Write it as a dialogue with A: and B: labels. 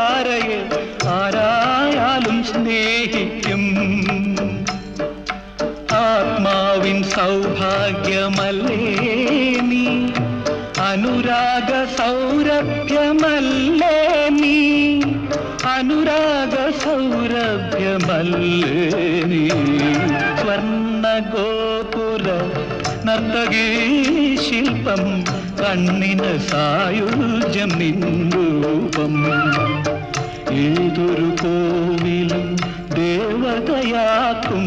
A: താരയെ ആരായാലും സ്നേഹിക്കും. ആത്മാവിൻ സൗഭാഗ്യമല്ലേ നീ, അനുരാഗ സൗരഭ്യമല്ലേ നീ, അനുരാഗ സൗരഭ്യമല്ലേ നീ. സ്വർണ്ണഗോപുര നർത്തകീ ശില്പം, കണ്ണിന് സായുജ്യം നിൻരൂപം. ഏതൊരു കോവിലും ദേവതയാക്കും